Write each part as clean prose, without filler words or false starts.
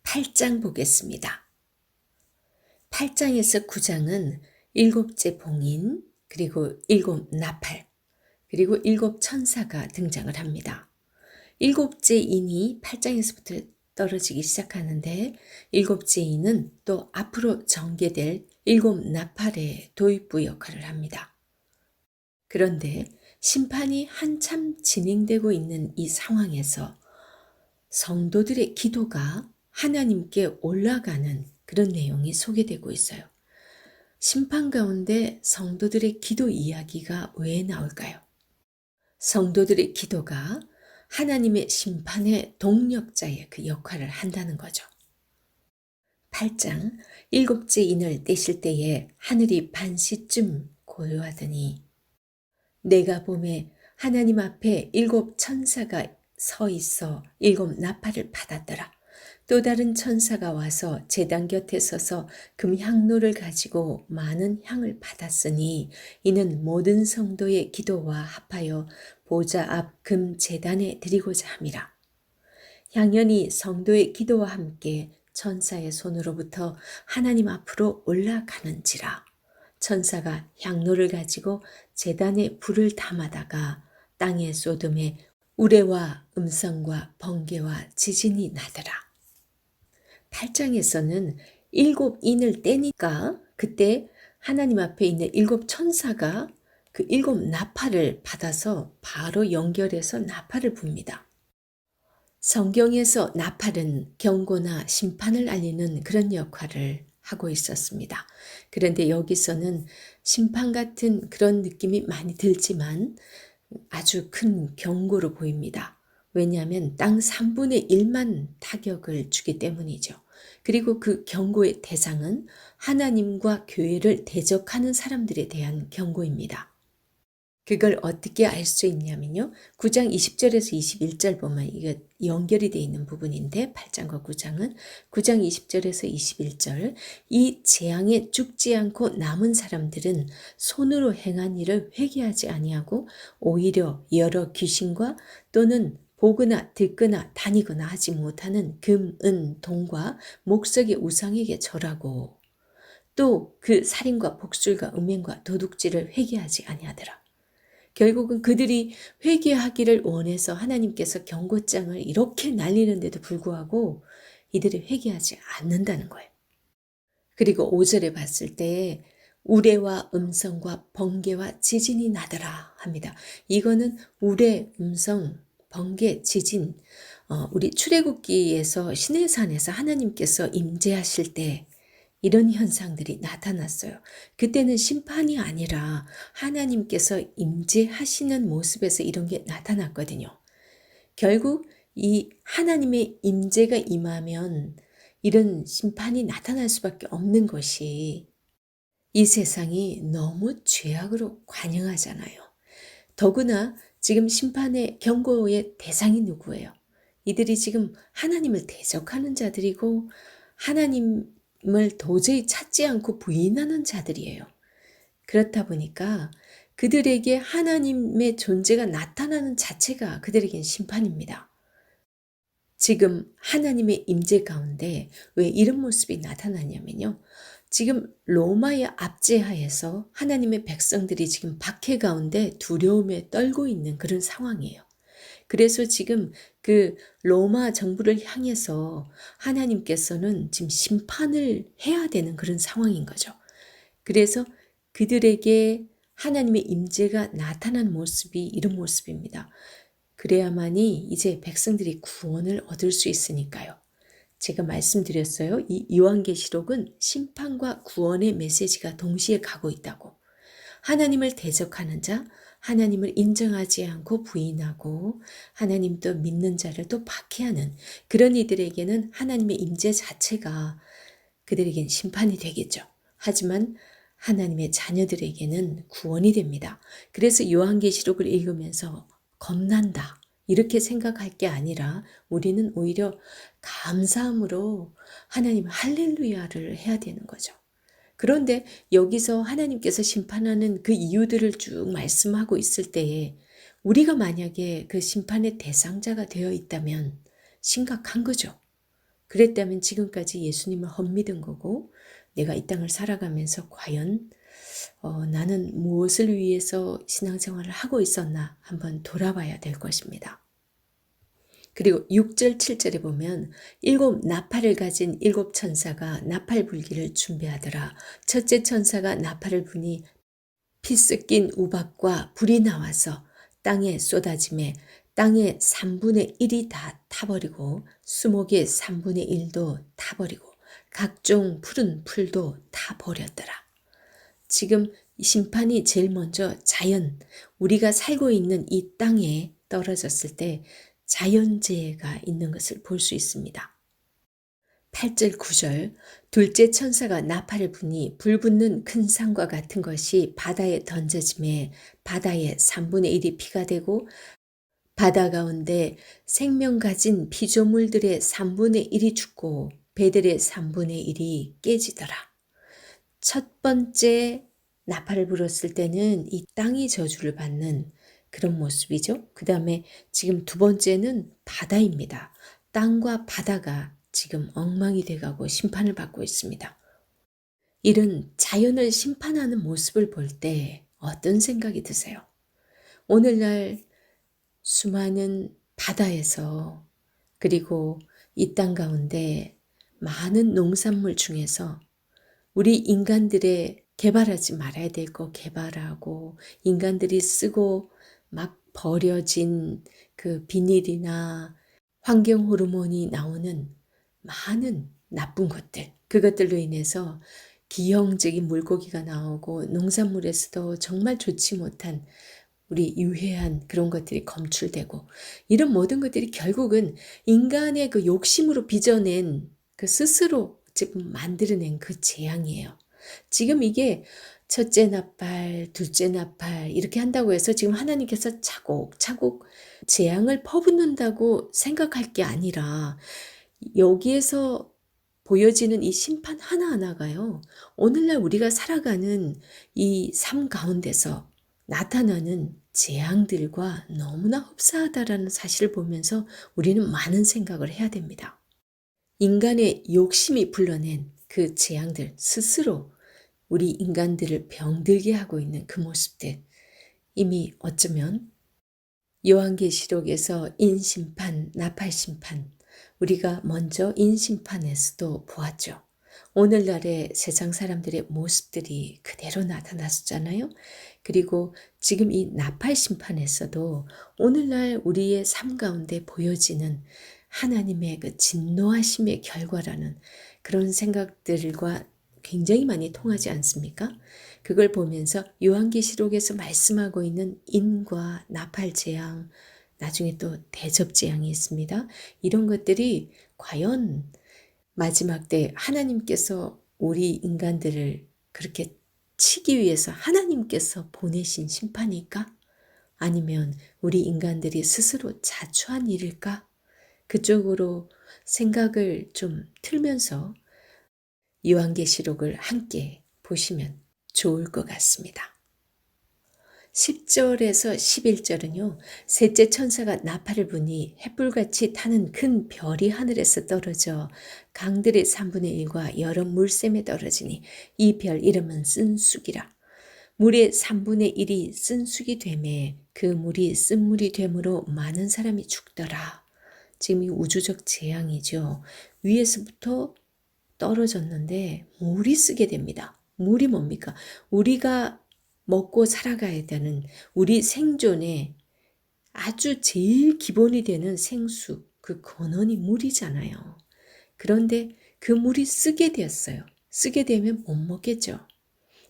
8장 보겠습니다. 8장에서 9장은 일곱째 봉인, 그리고 일곱 나팔, 그리고 일곱 천사가 등장을 합니다. 일곱째 인이 8장에서부터 떨어지기 시작하는데, 일곱째 인은 또 앞으로 전개될 일곱 나팔의 도입부 역할을 합니다. 그런데 심판이 한참 진행되고 있는 이 상황에서 성도들의 기도가 하나님께 올라가는 그런 내용이 소개되고 있어요. 심판 가운데 성도들의 기도 이야기가 왜 나올까요? 성도들의 기도가 하나님의 심판의 동력자의 그 역할을 한다는 거죠. 8장 일곱째 인을 떼실 때에 하늘이 반시쯤 고요하더니 내가 보매 하나님 앞에 일곱 천사가 서 있어 일곱 나팔을 받았더라. 또 다른 천사가 와서 제단 곁에 서서 금향로를 가지고 많은 향을 받았으니 이는 모든 성도의 기도와 합하여 보좌 앞 금 제단에 드리고자 함이라. 향연이 성도의 기도와 함께 천사의 손으로부터 하나님 앞으로 올라가는지라. 천사가 향로를 가지고 제단에 불을 담아다가 땅에 쏟음에 우레와 음성과 번개와 지진이 나더라. 8장에서는 일곱 인을 떼니까 그때 하나님 앞에 있는 일곱 천사가 그 일곱 나팔을 받아서 바로 연결해서 나팔을 붑니다. 성경에서 나팔은 경고나 심판을 알리는 그런 역할을 하고 있었습니다. 그런데 여기서는 심판 같은 그런 느낌이 많이 들지만 아주 큰 경고로 보입니다. 왜냐하면 땅 3분의 1만 타격을 주기 때문이죠. 그리고 그 경고의 대상은 하나님과 교회를 대적하는 사람들에 대한 경고입니다. 그걸 어떻게 알 수 있냐면요. 9장 20절에서 21절 보면 이게 연결이 되어 있는 부분인데 8장과 9장은 9장 20절에서 21절 이 재앙에 죽지 않고 남은 사람들은 손으로 행한 일을 회개하지 아니하고 오히려 여러 귀신과 또는 보거나 듣거나 다니거나 하지 못하는 금, 은, 동과 목석의 우상에게 절하고 또 그 살인과 복술과 음행과 도둑질을 회개하지 아니하더라. 결국은 그들이 회개하기를 원해서 하나님께서 경고장을 이렇게 날리는데도 불구하고 이들이 회개하지 않는다는 거예요. 그리고 5절에 봤을 때 우레와 음성과 번개와 지진이 나더라 합니다. 이거는 우레, 음성, 번개, 지진, 우리 출애굽기에서 시내산에서 하나님께서 임재하실 때 이런 현상들이 나타났어요. 그때는 심판이 아니라 하나님께서 임재하시는 모습에서 이런 게 나타났거든요. 결국 이 하나님의 임재가 임하면 이런 심판이 나타날 수밖에 없는 것이 이 세상이 너무 죄악으로 관영하잖아요. 더구나 지금 심판의 경고의 대상이 누구예요? 이들이 지금 하나님을 대적하는 자들이고 하나님을 도저히 찾지 않고 부인하는 자들이에요. 그렇다 보니까 그들에게 하나님의 존재가 나타나는 자체가 그들에겐 심판입니다. 지금 하나님의 임재 가운데 왜 이런 모습이 나타나냐면요. 지금 로마의 압제하에서 하나님의 백성들이 지금 박해 가운데 두려움에 떨고 있는 그런 상황이에요. 그래서 지금 그 로마 정부를 향해서 하나님께서는 지금 심판을 해야 되는 그런 상황인 거죠. 그래서 그들에게 하나님의 임재가 나타난 모습이 이런 모습입니다. 그래야만이 이제 백성들이 구원을 얻을 수 있으니까요. 제가 말씀드렸어요. 이 요한계시록은 심판과 구원의 메시지가 동시에 가고 있다고. 하나님을 대적하는 자, 하나님을 인정하지 않고 부인하고 하나님도 믿는 자를 또 박해하는 그런 이들에게는 하나님의 임재 자체가 그들에겐 심판이 되겠죠. 하지만 하나님의 자녀들에게는 구원이 됩니다. 그래서 요한계시록을 읽으면서 겁난다 이렇게 생각할 게 아니라 우리는 오히려 감사함으로 하나님 할렐루야를 해야 되는 거죠. 그런데 여기서 하나님께서 심판하는 그 이유들을 쭉 말씀하고 있을 때에 우리가 만약에 그 심판의 대상자가 되어 있다면 심각한 거죠. 그랬다면 지금까지 예수님을 헛믿은 거고 내가 이 땅을 살아가면서 과연 나는 무엇을 위해서 신앙생활을 하고 있었나 한번 돌아봐야 될 것입니다. 그리고 6절 7절에 보면 일곱 나팔을 가진 일곱 천사가 나팔 불기를 준비하더라. 첫째 천사가 나팔을 부니 피 섞인 우박과 불이 나와서 땅에 쏟아짐에 땅의 3분의 1이 다 타버리고 수목의 3분의 1도 타버리고 각종 푸른 풀도 다 버렸더라. 지금 심판이 제일 먼저 자연, 우리가 살고 있는 이 땅에 떨어졌을 때 자연재해가 있는 것을 볼 수 있습니다. 8절 9절 둘째 천사가 나팔을 부니 불 붙는 큰 산과 같은 것이 바다에 던져짐에 바다의 3분의 1이 피가 되고 바다 가운데 생명 가진 피조물들의 3분의 1이 죽고 배들의 3분의 1이 깨지더라. 첫 번째 나팔을 불었을 때는 이 땅이 저주를 받는 그런 모습이죠. 그 다음에 지금 두 번째는 바다입니다. 땅과 바다가 지금 엉망이 돼가고 심판을 받고 있습니다. 이런 자연을 심판하는 모습을 볼 때 어떤 생각이 드세요? 오늘날 수많은 바다에서 그리고 이 땅 가운데 많은 농산물 중에서 우리 인간들의 개발하지 말아야 될 거 개발하고 인간들이 쓰고 막 버려진 그 비닐이나 환경 호르몬이 나오는 많은 나쁜 것들, 그것들로 인해서 기형적인 물고기가 나오고 농산물에서도 정말 좋지 못한 우리 유해한 그런 것들이 검출되고 이런 모든 것들이 결국은 인간의 그 욕심으로 빚어낸 그 스스로 지금 만들어낸 그 재앙이에요. 지금 이게 첫째 나팔, 둘째 나팔 이렇게 한다고 해서 지금 하나님께서 차곡차곡 재앙을 퍼붓는다고 생각할 게 아니라 여기에서 보여지는 이 심판 하나하나가요. 오늘날 우리가 살아가는 이 삶 가운데서 나타나는 재앙들과 너무나 흡사하다라는 사실을 보면서 우리는 많은 생각을 해야 됩니다. 인간의 욕심이 불러낸 그 재앙들 스스로 우리 인간들을 병들게 하고 있는 그 모습들 이미 어쩌면 요한계시록에서 인심판, 나팔심판 우리가 먼저 인심판에서도 보았죠. 오늘날의 세상 사람들의 모습들이 그대로 나타났었잖아요. 그리고 지금 이 나팔심판에서도 오늘날 우리의 삶 가운데 보여지는 하나님의 그 진노하심의 결과라는 그런 생각들과 굉장히 많이 통하지 않습니까? 그걸 보면서 요한계시록에서 말씀하고 있는 인과 나팔 재앙, 나중에 또 대접 재앙이 있습니다. 이런 것들이 과연 마지막 때 하나님께서 우리 인간들을 그렇게 치기 위해서 하나님께서 보내신 심판일까? 아니면 우리 인간들이 스스로 자초한 일일까? 그쪽으로 생각을 좀 틀면서 요한계시록을 함께 보시면 좋을 것 같습니다. 10절에서 11절은요. 셋째 천사가 나팔을 부니 햇불같이 타는 큰 별이 하늘에서 떨어져 강들의 3분의 1과 여러 물샘에 떨어지니 이 별 이름은 쓴쑥이라. 물의 3분의 1이 쓴쑥이 되매 그 물이 쓴물이 되므로 많은 사람이 죽더라. 지금 이 우주적 재앙이죠. 위에서부터 떨어졌는데 물이 쓰게 됩니다. 물이 뭡니까? 우리가 먹고 살아가야 되는 우리 생존에 아주 제일 기본이 되는 생수, 그 근원이 물이잖아요. 그런데 그 물이 쓰게 되었어요. 쓰게 되면 못 먹겠죠.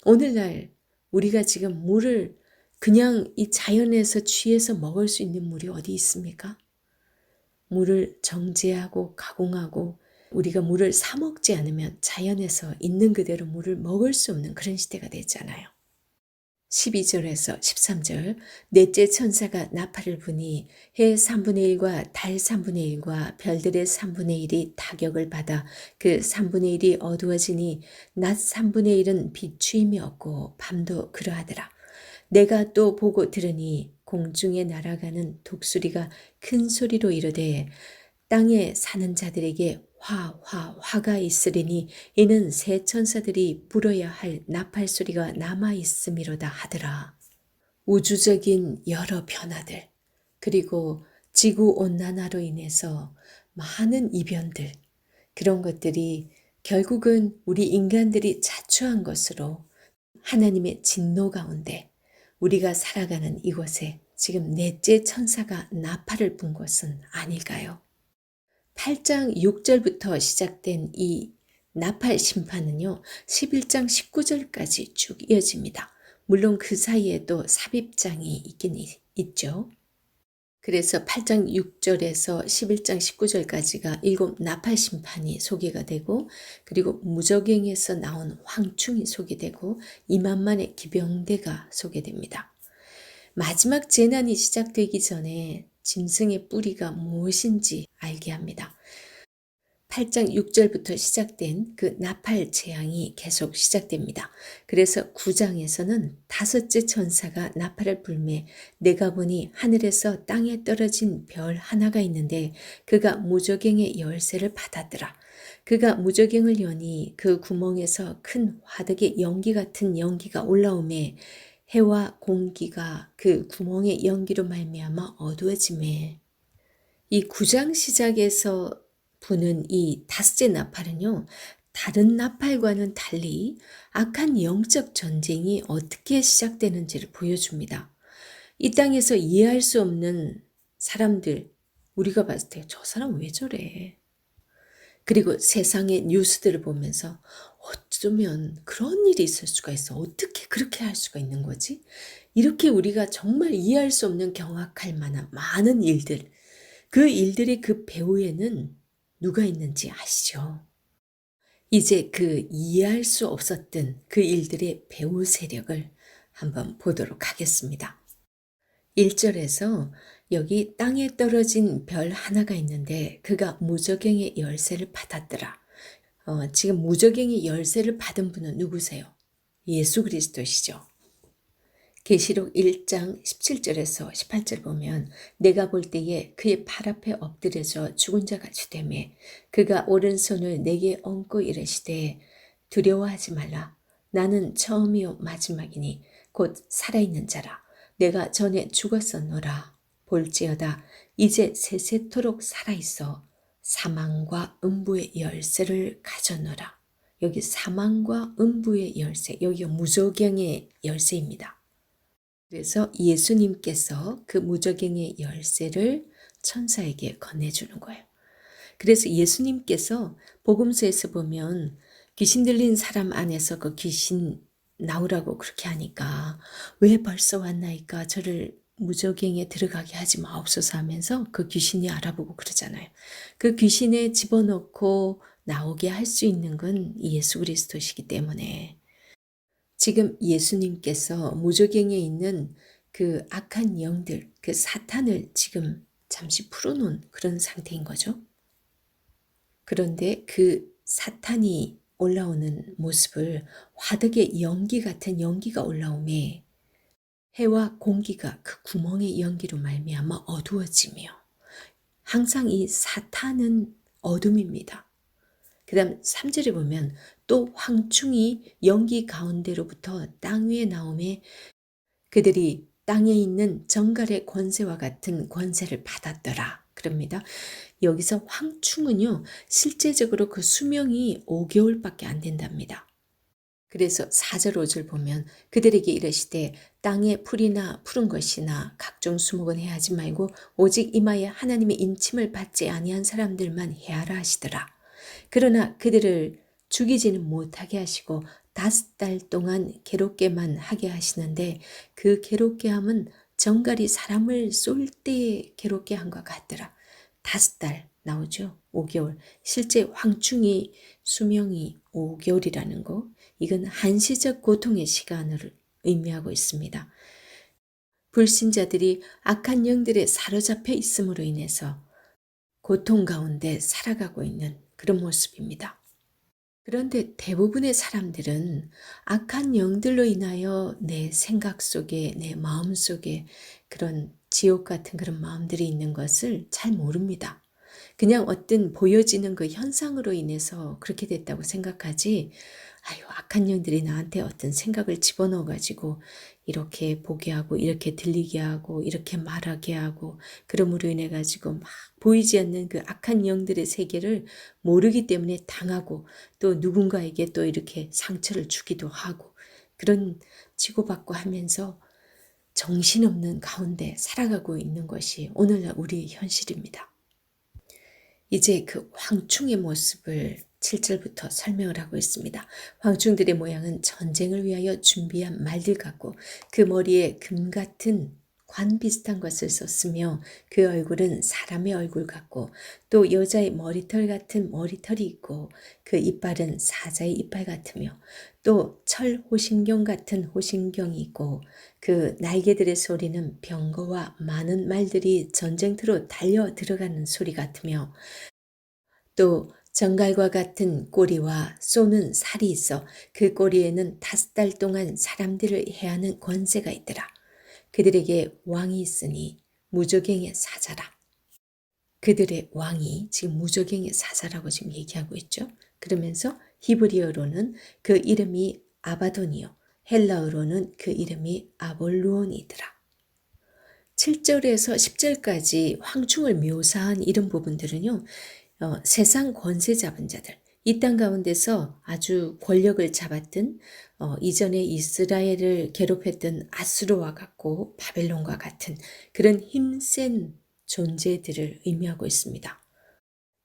오늘날 우리가 지금 물을 그냥 이 자연에서 취해서 먹을 수 있는 물이 어디 있습니까? 물을 정제하고 가공하고 우리가 물을 사 먹지 않으면 자연에서 있는 그대로 물을 먹을 수 없는 그런 시대가 됐잖아요. 12절에서 13절 넷째 천사가 나팔을 부니 해 3분의 1과 달 3분의 1과 별들의 3분의 1이 타격을 받아 그 3분의 1이 어두워지니 낮 3분의 1은 비추임이 없고 밤도 그러하더라. 내가 또 보고 들으니 공중에 날아가는 독수리가 큰 소리로 이르되 땅에 사는 자들에게 화가 있으리니 이는 새 천사들이 불어야 할 나팔 소리가 남아 있음이로다 하더라. 우주적인 여러 변화들, 그리고 지구 온난화로 인해서 많은 이변들, 그런 것들이 결국은 우리 인간들이 자초한 것으로 하나님의 진노 가운데 우리가 살아가는 이곳에 지금 넷째 천사가 나팔을 분 것은 아닐까요? 8장 6절부터 시작된 이 나팔 심판은요, 11장 19절까지 쭉 이어집니다. 물론 그 사이에도 삽입장이 있긴 있죠. 그래서 8장 6절에서 11장 19절까지가 7 나팔 심판이 소개가 되고, 그리고 무저갱에서 나온 황충이 소개되고 2만만의 기병대가 소개됩니다. 마지막 재난이 시작되기 전에 짐승의 뿌리가 무엇인지 알게 합니다. 8장 6절부터 시작된 그 나팔 재앙이 계속 시작됩니다. 그래서 9장에서는 다섯째 천사가 나팔을 불매 내가 보니 하늘에서 땅에 떨어진 별 하나가 있는데 그가 무저갱의 열쇠를 받았더라. 그가 무저갱을 여니 그 구멍에서 큰 화덕의 연기 같은 연기가 올라오매 해와 공기가 그 구멍의 연기로 말미암아 어두워지매 이 9장 시작에서 부는 이 다섯째 나팔은요, 다른 나팔과는 달리 악한 영적 전쟁이 어떻게 시작되는지를 보여줍니다. 이 땅에서 이해할 수 없는 사람들, 우리가 봤을 때 저 사람 왜 저래? 그리고 세상의 뉴스들을 보면서 어쩌면 그런 일이 있을 수가 있어. 어떻게 그렇게 할 수가 있는 거지? 이렇게 우리가 정말 이해할 수 없는 경악할 만한 많은 일들, 그 일들의 그 배후에는 누가 있는지 아시죠? 이제 그 이해할 수 없었던 그 일들의 배후 세력을 한번 보도록 하겠습니다. 1절에서 여기 땅에 떨어진 별 하나가 있는데 그가 무저갱의 열쇠를 받았더라. 지금 무저갱의 열쇠를 받은 분은 누구세요? 예수 그리스도시죠. 계시록 1장 17절에서 18절 보면 내가 볼 때에 그의 팔 앞에 엎드려져 죽은 자같이 되매 그가 오른손을 내게 얹고 이르시되 두려워하지 말라. 나는 처음이요 마지막이니 곧 살아있는 자라. 내가 전에 죽었었노라. 볼지어다 이제 세세토록 살아있어 사망과 음부의 열쇠를 가졌노라. 여기 사망과 음부의 열쇠, 여기가 무저갱의 열쇠입니다. 그래서 예수님께서 그 무저갱의 열쇠를 천사에게 건네주는 거예요. 그래서 예수님께서 복음서에서 보면 귀신 들린 사람 안에서 그 귀신 나오라고 그렇게 하니까 왜 벌써 왔나이까 저를 무저갱에 들어가게 하지 마옵소서 하면서 그 귀신이 알아보고 그러잖아요. 그 귀신에 집어넣고 나오게 할 수 있는 건 예수 그리스도시기 때문에 지금 예수님께서 무저갱에 있는 그 악한 영들, 그 사탄을 지금 잠시 풀어놓은 그런 상태인 거죠. 그런데 그 사탄이 올라오는 모습을 화덕의 연기 같은 연기가 올라오매 해와 공기가 그 구멍의 연기로 말미암아 어두워지며 항상 이 사탄은 어둠입니다. 그 다음 3절에 보면 또 황충이 연기 가운데로부터 땅 위에 나오매 그들이 땅에 있는 정갈의 권세와 같은 권세를 받았더라. 그럽니다. 여기서 황충은요, 실제적으로 그 수명이 5개월밖에 안 된답니다. 그래서 4절 5절 보면 그들에게 이르시되 땅에 풀이나 푸른 것이나 각종 수목은 해하지 말고 오직 이마에 하나님의 인침을 받지 아니한 사람들만 해하라 하시더라. 그러나 그들을 죽이지는 못하게 하시고 5달 동안 괴롭게만 하게 하시는데 그 괴롭게 함은 정갈이 사람을 쏠 때에 괴롭게 한과 같더라. 5달 나오죠. 5개월. 실제 황충이 수명이 5개월이라는 거 이건 한시적 고통의 시간을 의미하고 있습니다. 불신자들이 악한 영들에 사로잡혀 있음으로 인해서 고통 가운데 살아가고 있는 그런 모습입니다. 그런데 대부분의 사람들은 악한 영들로 인하여 내 생각 속에, 내 마음 속에 그런 지옥 같은 그런 마음들이 있는 것을 잘 모릅니다. 그냥 어떤 보여지는 그 현상으로 인해서 그렇게 됐다고 생각하지, 아유, 악한 영들이 나한테 어떤 생각을 집어넣어 가지고 이렇게 보게 하고, 이렇게 들리게 하고, 이렇게 말하게 하고, 그러므로 인해 가지고 막 보이지 않는 그 악한 영들의 세계를 모르기 때문에 당하고, 또 누군가에게 또 이렇게 상처를 주기도 하고, 그런 치고받고 하면서 정신없는 가운데 살아가고 있는 것이 오늘날 우리의 현실입니다. 이제 그 황충의 모습을 7절부터 설명을 하고 있습니다. 황충들의 모양은 전쟁을 위하여 준비한 말들 같고 그 머리에 금 같은 관 비슷한 것을 썼으며 그 얼굴은 사람의 얼굴 같고 또 여자의 머리털 같은 머리털이 있고 그 이빨은 사자의 이빨 같으며 또 철 호신경 같은 호신경이 있고 그 날개들의 소리는 병거와 많은 말들이 전쟁터로 달려 들어가는 소리 같으며 또 정갈과 같은 꼬리와 쏘는 살이 있어 그 꼬리에는 5달 동안 사람들을 해하는 권세가 있더라. 그들에게 왕이 있으니 무저갱의 사자라. 그들의 왕이 지금 무저갱의 사자라고 지금 얘기하고 있죠. 그러면서 히브리어로는 그 이름이 아바돈이요. 헬라어로는 그 이름이 아볼루온이더라. 7절에서 10절까지 황충을 묘사한 이런 부분들은요. 세상 권세 잡은 자들, 이 땅 가운데서 아주 권력을 잡았던 이전에 이스라엘을 괴롭혔던 아수르와 같고 바벨론과 같은 그런 힘센 존재들을 의미하고 있습니다.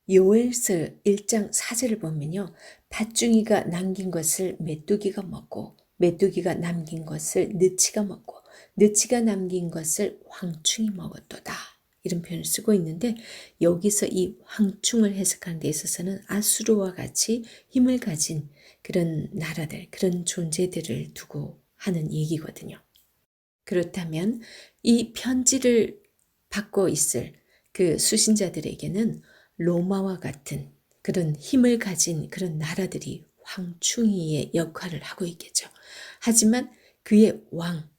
요엘서 1장 4절을 보면요. 팥중이가 남긴 것을 메뚜기가 먹고 메뚜기가 남긴 것을 느치가 먹고 느치가 남긴 것을 황충이 먹었도다. 이런 표현을 쓰고 있는데 여기서 이 황충을 해석하는 데 있어서는 아수르와 같이 힘을 가진 그런 나라들, 그런 존재들을 두고 하는 얘기거든요. 그렇다면 이 편지를 받고 있을 그 수신자들에게는 로마와 같은 그런 힘을 가진 그런 나라들이 황충이의 역할을 하고 있겠죠. 하지만 그의 왕,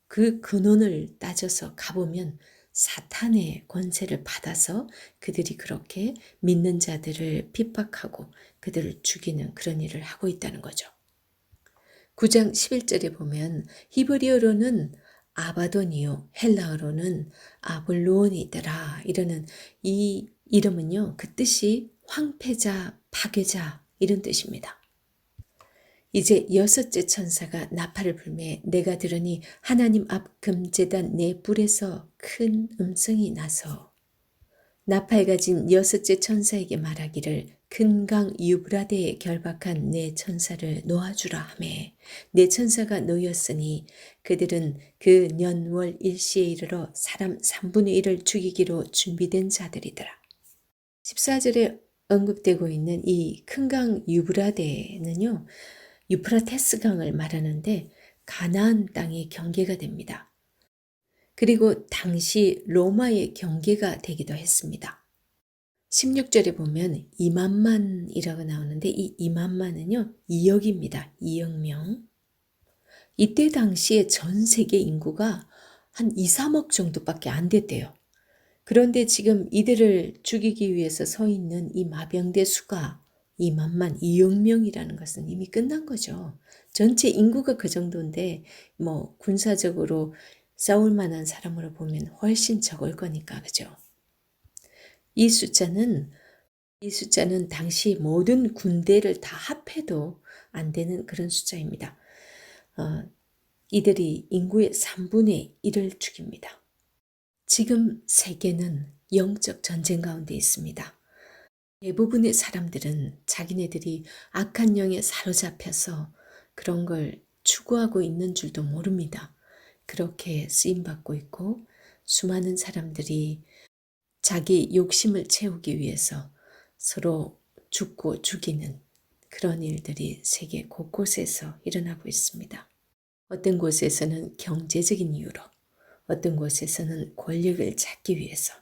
그 근원을 따져서 가보면 사탄의 권세를 받아서 그들이 그렇게 믿는 자들을 핍박하고 그들을 죽이는 그런 일을 하고 있다는 거죠. 9장 11절에 보면 히브리어로는 아바돈이요 헬라어로는 아볼로온이더라 이러는 이 이름은요 그 뜻이 황폐자, 파괴자 이런 뜻입니다. 이제 6째 천사가 나팔을 불매 내가 들으니 하나님 앞 금제단 네 뿔에서 큰 음성이 나서 나팔 가진 6째 천사에게 말하기를 큰 강 유브라데에 결박한 네 천사를 놓아주라 하매 네 천사가 놓였으니 그들은 그 년월 일시에 이르러 사람 3분의 1을 죽이기로 준비된 자들이더라. 14절에 언급되고 있는 이 큰 강 유브라데는요. 유프라테스 강을 말하는데 가나안 땅의 경계가 됩니다. 그리고 당시 로마의 경계가 되기도 했습니다. 16절에 보면 2만만이라고 나오는데 이 2만만은요 2억입니다. 2억 명. 이때 당시에 전 세계 인구가 한 2, 3억 정도밖에 안 됐대요. 그런데 지금 이들을 죽이기 위해서 서 있는 이 마병대 수가 2만만, 2억 명이라는 것은 이미 끝난 거죠. 전체 인구가 그 정도인데 뭐 군사적으로 싸울 만한 사람으로 보면 훨씬 적을 거니까 그죠. 이 숫자는 당시 모든 군대를 다 합해도 안 되는 그런 숫자입니다. 이들이 인구의 3분의 1을 죽입니다. 지금 세계는 영적 전쟁 가운데 있습니다. 대부분의 사람들은 자기네들이 악한 영에 사로잡혀서 그런 걸 추구하고 있는 줄도 모릅니다. 그렇게 쓰임받고 있고 수많은 사람들이 자기 욕심을 채우기 위해서 서로 죽고 죽이는 그런 일들이 세계 곳곳에서 일어나고 있습니다. 어떤 곳에서는 경제적인 이유로, 어떤 곳에서는 권력을 찾기 위해서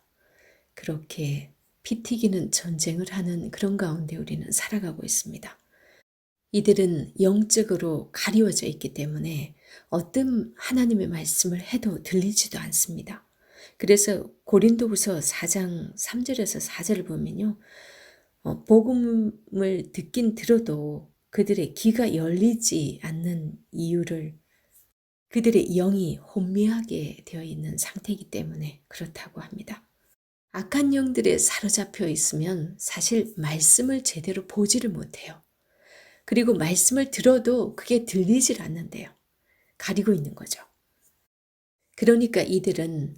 그렇게 피 튀기는 전쟁을 하는 그런 가운데 우리는 살아가고 있습니다. 이들은 영적으로 가리워져 있기 때문에 어떤 하나님의 말씀을 해도 들리지도 않습니다. 그래서 고린도후서 4장 3절에서 4절을 보면요. 복음을 듣긴 들어도 그들의 귀가 열리지 않는 이유를 그들의 영이 혼미하게 되어 있는 상태이기 때문에 그렇다고 합니다. 악한 영들에 사로잡혀 있으면 사실 말씀을 제대로 보지를 못해요. 그리고 말씀을 들어도 그게 들리질 않는데요. 가리고 있는 거죠. 그러니까 이들은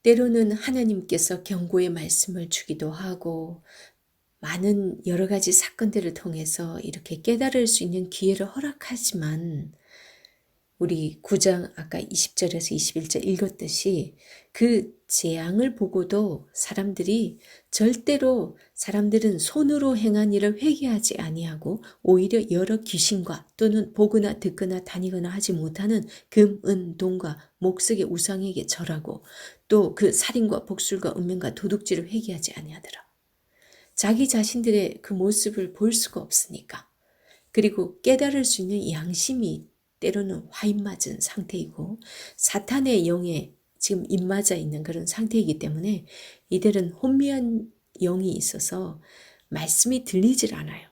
때로는 하나님께서 경고의 말씀을 주기도 하고 많은 여러 가지 사건들을 통해서 이렇게 깨달을 수 있는 기회를 허락하지만 우리 9장 아까 20절에서 21절 읽었듯이 그 재앙을 보고도 사람들은 손으로 행한 일을 회개하지 아니하고 오히려 여러 귀신과 또는 보거나 듣거나 다니거나 하지 못하는 금, 은, 동과 목석의 우상에게 절하고 또 그 살인과 복술과 음행과 도둑질을 회개하지 아니하더라. 자기 자신들의 그 모습을 볼 수가 없으니까. 그리고 깨달을 수 있는 양심이 때로는 화인맞은 상태이고 사탄의 영에 지금 입맞아 있는 그런 상태이기 때문에 이들은 혼미한 영이 있어서 말씀이 들리질 않아요.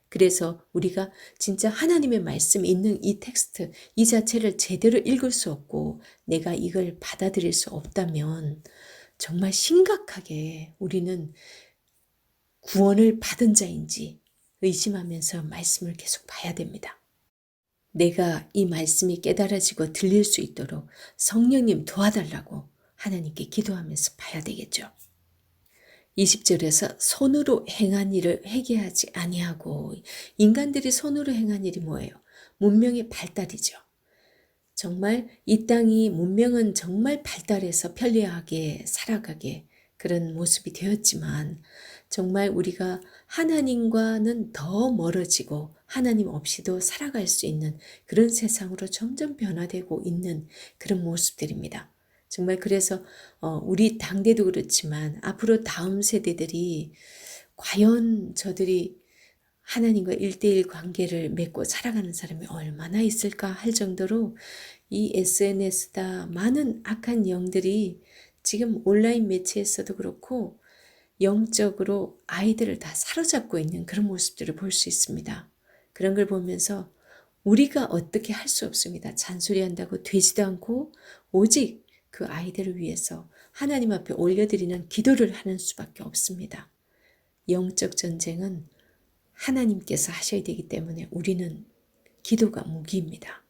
그래서 우리가 진짜 하나님의 말씀이 있는 이 텍스트, 이 자체를 제대로 읽을 수 없고 내가 이걸 받아들일 수 없다면 정말 심각하게 우리는 구원을 받은 자인지 의심하면서 말씀을 계속 봐야 됩니다. 내가 이 말씀이 깨달아지고 들릴 수 있도록 성령님 도와달라고 하나님께 기도하면서 봐야 되겠죠. 20절에서 손으로 행한 일을 회개하지 아니하고 인간들이 손으로 행한 일이 뭐예요? 문명의 발달이죠. 정말 이 땅이 문명은 정말 발달해서 편리하게 살아가게 그런 모습이 되었지만 정말 우리가 하나님과는 더 멀어지고 하나님 없이도 살아갈 수 있는 그런 세상으로 점점 변화되고 있는 그런 모습들입니다. 정말 그래서 우리 당대도 그렇지만 앞으로 다음 세대들이 과연 저들이 하나님과 1대1 관계를 맺고 살아가는 사람이 얼마나 있을까 할 정도로 이 SNS다 많은 악한 영들이 지금 온라인 매체에서도 그렇고 영적으로 아이들을 다 사로잡고 있는 그런 모습들을 볼 수 있습니다. 그런 걸 보면서 우리가 어떻게 할 수 없습니다. 잔소리한다고 되지도 않고 오직 그 아이들을 위해서 하나님 앞에 올려드리는 기도를 하는 수밖에 없습니다. 영적 전쟁은 하나님께서 하셔야 되기 때문에 우리는 기도가 무기입니다.